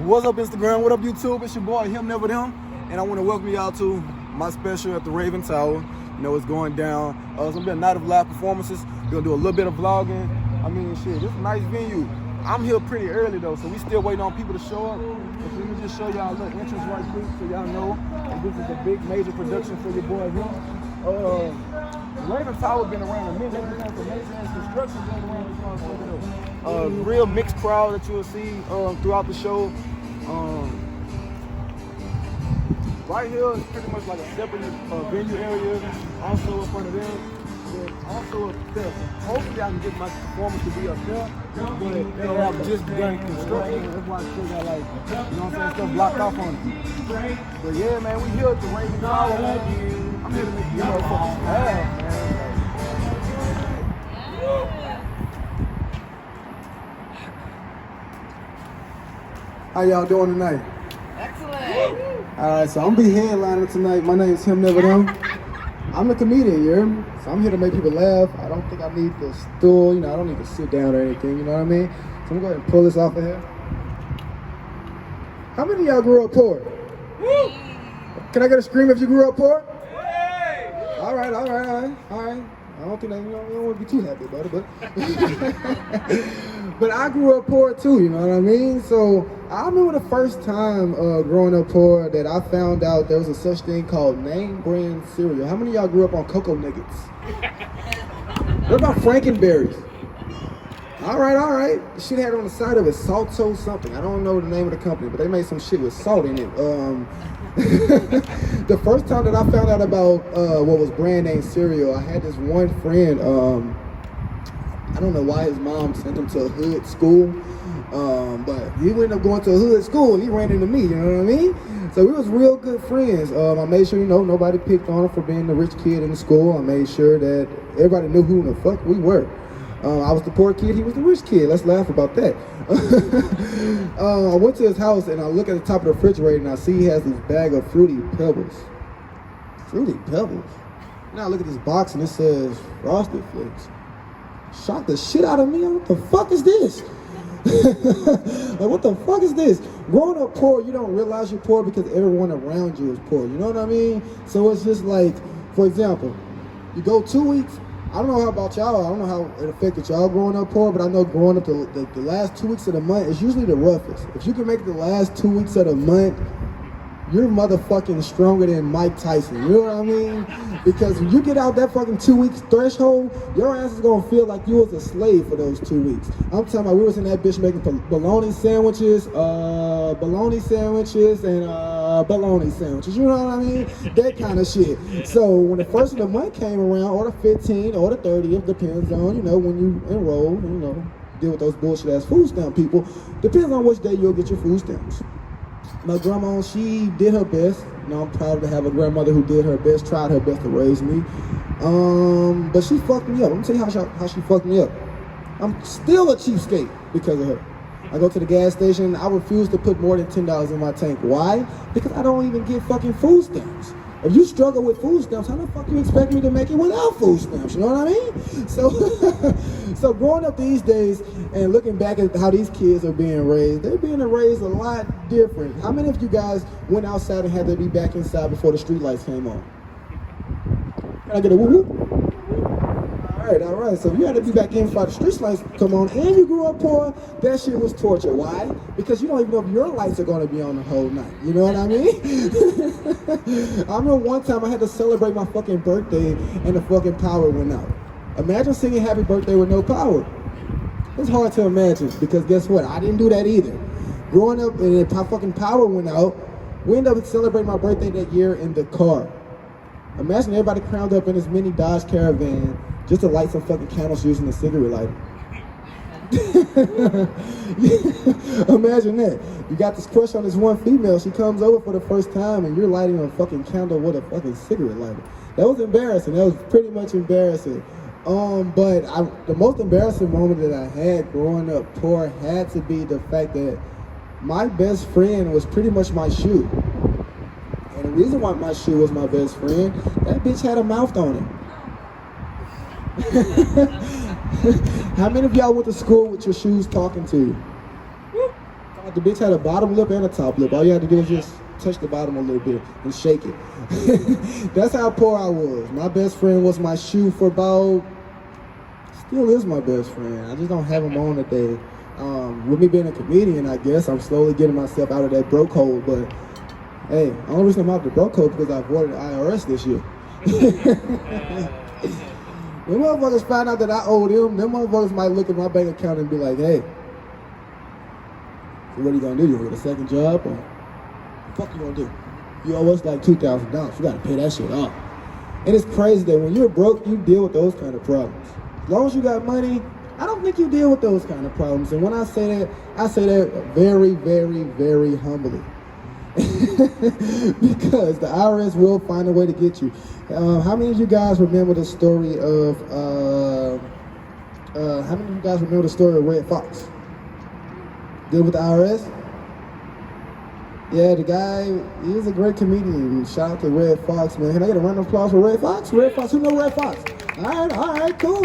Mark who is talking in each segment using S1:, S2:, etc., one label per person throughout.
S1: What's up, Instagram? What up, YouTube? It's your boy, Him Never Them, and I want to welcome y'all to my special at the Raven Tower. You know, it's going down. It's gonna be a night of live performances. We're gonna do a little bit of vlogging. I mean, shit, this is a nice venue. I'm here pretty early though, so we still waiting on people to show up. So let me just show y'all a little entrance right quick so y'all know that this is a big major production for your boy Him. Raven Tower been around a minute. They've been doing some major construction been around. Real mixed crowd that you'll see throughout the show. Right here is pretty much like a separate venue area. Also in front of them. Also up there. Hopefully I can get my performance to be up there. But they have just begun construction. That's why I still got like, you know what I'm saying, stuff blocked off on it. But yeah, man, we here at the Raven Tower. I'm here to make you motherfuckers laugh, man. How y'all doing tonight?
S2: Excellent.
S1: Alright, so I'm gonna be headlining tonight. My name is Him Never Them. I'm a comedian, you hear me? So I'm here to make people laugh. I don't think I need the stool, you know, I don't need to sit down or anything, you know what I mean? So I'm gonna go ahead and pull this off of here. How many of y'all grew up poor? Woo! Can I get a scream if you grew up poor? Hey! Alright. I don't think that, you know, I don't want to be too happy about it, but but I grew up poor too, you know what I mean? So I remember the first time growing up poor that I found out there was a such thing called name brand cereal. How many of y'all grew up on Cocoa Nuggets? What about Frankenberries? All right. The shit had on the side of it Salto something. I don't know the name of the company, but they made some shit with salt in it. The first time that I found out about what was brand name cereal, I had this one friend, I don't know why his mom sent him to a hood school, but he ended up going to a hood school and he ran into me, you know what I mean? So we was real good friends. I made sure, you know, nobody picked on him for being the rich kid in the school. I made sure that everybody knew who the fuck we were. I was the poor kid, he was the rich kid. Let's laugh about that. I went to his house and I look at the top of the refrigerator and I see he has this bag of Fruity Pebbles. Fruity Pebbles? Now I look at this box and it says Frosted Flakes. Shocked the shit out of me. What the fuck is this? Like, what the fuck is this? Growing up poor, you don't realize you're poor because everyone around you is poor. You know what I mean? So it's just like, for example, you go 2 weeks. I don't know how about y'all. I don't know how it affected y'all growing up poor, but I know growing up the last 2 weeks of the month is usually the roughest. If you can make the last 2 weeks of the month, you're motherfucking stronger than Mike Tyson. You know what I mean? Because when you get out that fucking 2 weeks threshold, your ass is gonna feel like you was a slave for those 2 weeks. I'm talking about we was in that bitch making bologna sandwiches, and bologna sandwiches. You know what I mean? That kind of shit. So when the first of the month came around, or the 15th, or the 30th, depends on, you know, when you enroll, you know, deal with those bullshit ass food stamp people. Depends on which day you'll get your food stamps. My grandma, she did her best. You know, I'm proud to have a grandmother who did her best, tried her best to raise me. But she fucked me up. Let me tell you how she fucked me up. I'm still a cheapskate because of her. I go to the gas station, I refuse to put more than $10 in my tank. Why? Because I don't even get fucking food stamps. If you struggle with food stamps, how the fuck you expect me to make it without food stamps? You know what I mean? So, so growing up these days and looking back at how these kids are being raised, they're being raised a lot different. How many of you guys went outside and had to be back inside before the street lights came on? Can I get a woo woo? All right. So if you had to be back in before the street lights come on and you grew up poor, that shit was torture. Why? Because you don't even know if your lights are going to be on the whole night. You know what I mean? I remember one time I had to celebrate my fucking birthday and the fucking power went out. Imagine singing happy birthday with no power. It's hard to imagine because guess what? I didn't do that either. Growing up and my fucking power went out, we ended up celebrating my birthday that year in the car. Imagine everybody crammed up in this mini Dodge Caravan just to light some fucking candles using a cigarette lighter. Imagine that. You got this crush on this one female, she comes over for the first time and you're lighting a fucking candle with a fucking cigarette lighter. That was embarrassing. That was pretty much embarrassing. But the most embarrassing moment that I had growing up poor had to be the fact that my best friend was pretty much my shoe. And the reason why my shoe was my best friend, that bitch had a mouth on it. How many of y'all went to school with your shoes talking to you? The bitch had a bottom lip and a top lip. All you had to do was just touch the bottom a little bit and shake it. That's how poor I was. My best friend was my shoe for about, still is my best friend. I just don't have him on today. With me being a comedian, I guess, I'm slowly getting myself out of that broke hole, but hey, the only reason I'm out of the broke hole is because I avoided the IRS this year. When motherfuckers find out that I owe them motherfuckers might look at my bank account and be like, hey, so what are you gonna do? You gonna get a second job? Or what the fuck you gonna do? You owe us like $2,000. You gotta pay that shit off. And it's crazy that when you're broke, you deal with those kind of problems. As long as you got money, I don't think you deal with those kind of problems. And when I say that very, very, very humbly. Because the IRS will find a way to get you. How many of you guys remember the story of Red Fox? Deal with the IRS? Yeah, the guy, he was a great comedian. Shout out to Red Fox, man. Can I get a round of applause for Red Fox? Red Fox, who know Red Fox? All right, cool.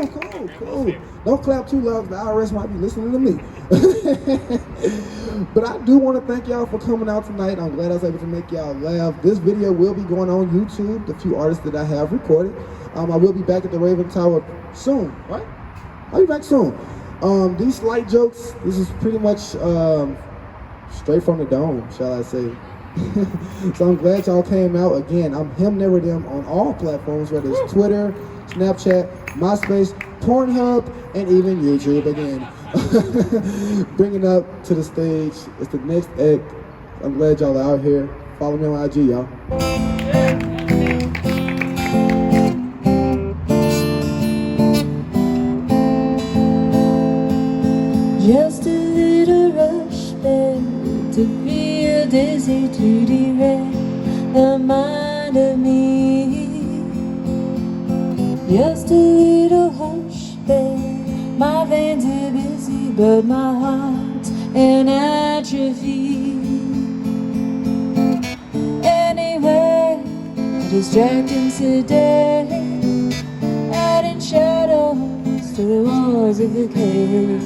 S1: Don't clap too loud, the IRS might be listening to me. But I do want to thank y'all for coming out tonight. I'm glad I was able to make y'all laugh. This video will be going on YouTube, the few artists that I have recorded. I will be back at the Raven Tower soon, right? I'll be back soon. These slight jokes, this is pretty much straight from the dome, shall I say. So I'm glad y'all came out. Again, I'm him, never them on all platforms, whether it's Twitter, Snapchat, MySpace, Pornhub, and even YouTube. Again, bringing up to the stage, it's the next act. I'm glad y'all are out here. Follow me on IG, y'all.
S3: Just a little rush there to feel dizzy, to derail the mind of me. Just a little hush there, my veins are busy, but my heart's in atrophy. Anyway, distracting today, adding shadows to the walls of the cave.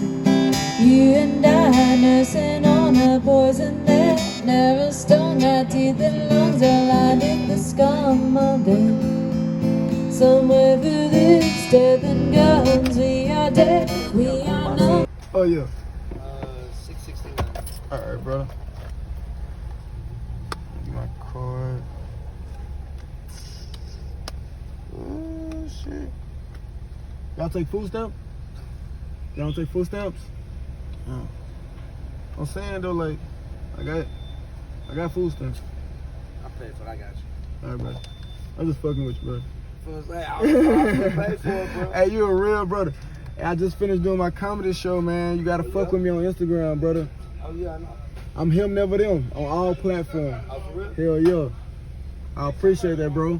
S3: You and I nursing on a poison that never stung. Our teeth and lungs are lined with the scum of death. Somewhere through this death and guns, we are dead, we are numb.
S1: Oh yeah.
S2: 669.
S1: All right, brother. Get my card. Oh shit. Y'all take food stamps? Y'all don't take food stamps? Oh. I'm saying though, like, I got food stamps.
S2: I'll pay for it, I got you.
S1: All right, brother. I'm just fucking with you, bro.
S2: I'll pay for it, bro.
S1: Hey, you a real brother. Hey, I just finished doing my comedy show, man. You gotta fuck with me on Instagram, brother.
S2: Oh, yeah, I know.
S1: I'm him, never them, on all platforms.
S2: Oh, for real?
S1: Hell yeah. I appreciate that, bro.